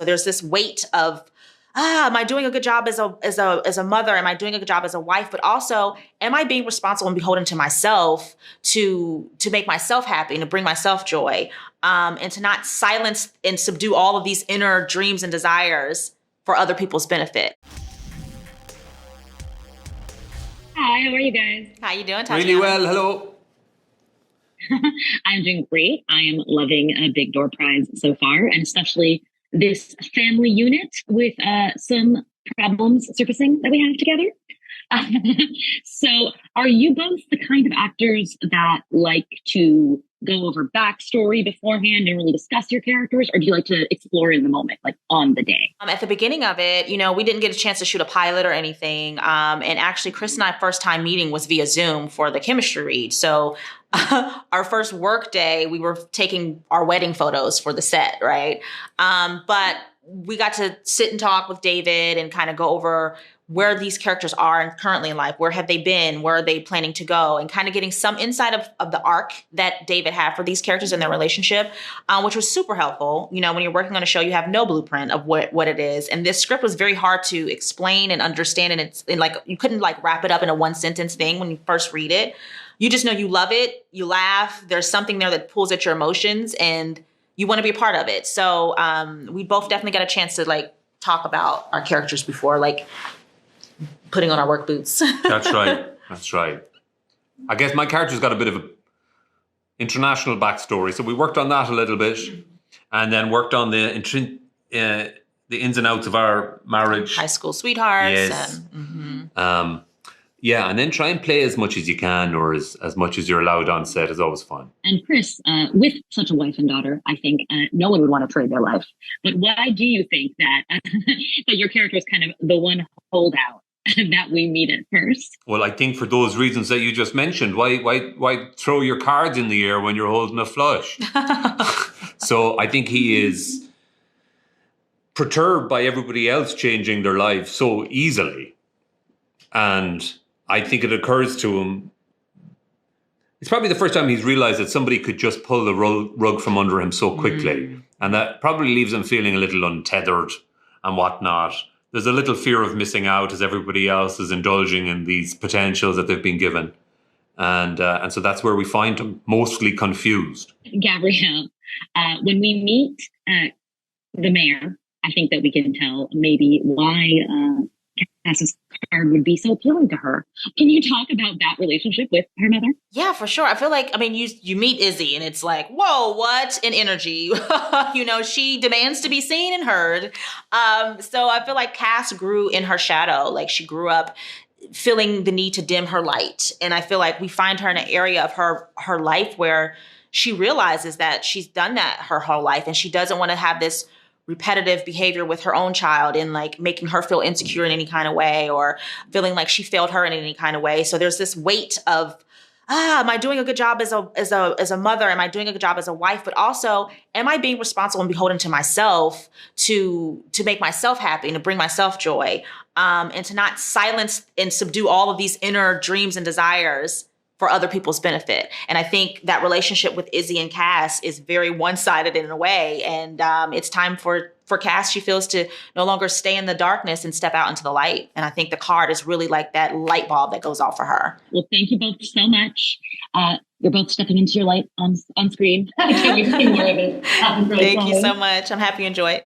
There's this weight of, am I doing a good job as a mother? Am I doing a good job as a wife? But also, am I being responsible and beholden to myself to make myself happy and to bring myself joy, and to not silence and subdue all of these inner dreams and desires for other people's benefit. Hi, how are you guys? How you doing, Tatiana? Really well, hello. I'm doing great. I am loving Big Door Prize so far, and especially this family unit with some problems surfacing that we have together. So are you both the kind of actors that like to go over backstory beforehand and really discuss your characters, or do you like to explore in the moment, like on the day? At the beginning of it, we didn't get a chance to shoot a pilot or anything. And actually, Chris and I first time meeting was via Zoom for the chemistry read. So our first work day, we were taking our wedding photos for the set, right? But we got to sit and talk with David and kind of go over where these characters are currently in life. Where have they been? Where are they planning to go? And kind of getting some insight of the arc that David had for these characters and their relationship, which was super helpful. When you're working on a show, you have no blueprint of what it is. And this script was very hard to explain and understand. And like, you couldn't like wrap it up in a one sentence thing when you first read it. You just know you love it. You laugh. There's something there that pulls at your emotions and you want to be a part of it. So we both definitely got a chance to like talk about our characters before like putting on our work boots. That's right. I guess my character's got a bit of an international backstory. So we worked on that a little bit and then worked on the ins and outs of our marriage. High school sweethearts. Yes. And then try and play as much as you can or as much as you're allowed on set is always fun. And Chris, with such a wife and daughter, I think no one would want to trade their life. But why do you think that that your character is kind of the one holdout that we meet at first? Well, I think for those reasons that you just mentioned, why throw your cards in the air when you're holding a flush? So I think he is perturbed by everybody else changing their lives so easily. And I think it occurs to him, it's probably the first time he's realized that somebody could just pull the rug from under him so quickly. And that probably leaves him feeling a little untethered and whatnot. There's a little fear of missing out as everybody else is indulging in these potentials that they've been given. And so that's where we find him, mostly confused. Gabrielle, when we meet the mayor, I think that we can tell maybe why Cass's card would be so appealing to her. Can you talk about that relationship with her mother? Yeah, for sure. I feel like, you meet Izzy and it's like, whoa, what an energy. She demands to be seen and heard. So I feel like Cass grew in her shadow. Like she grew up feeling the need to dim her light. And I feel like we find her in an area of her life where she realizes that she's done that her whole life and she doesn't want to have this repetitive behavior with her own child and like making her feel insecure in any kind of way or feeling like she failed her in any kind of way. So there's this weight of, am I doing a good job as a mother? Am I doing a good job as a wife? But also, am I being responsible and beholden to myself to make myself happy and to bring myself joy, and to not silence and subdue all of these inner dreams and desires for other people's benefit. And I think that relationship with Izzy and Cass is very one-sided in a way. And it's time for Cass, she feels, to no longer stay in the darkness and step out into the light. And I think the card is really like that light bulb that goes off for her. Well, thank you both so much. You're both stepping into your light on screen. I can't wait to see more of it. Thank you so much. I'm happy you enjoy it.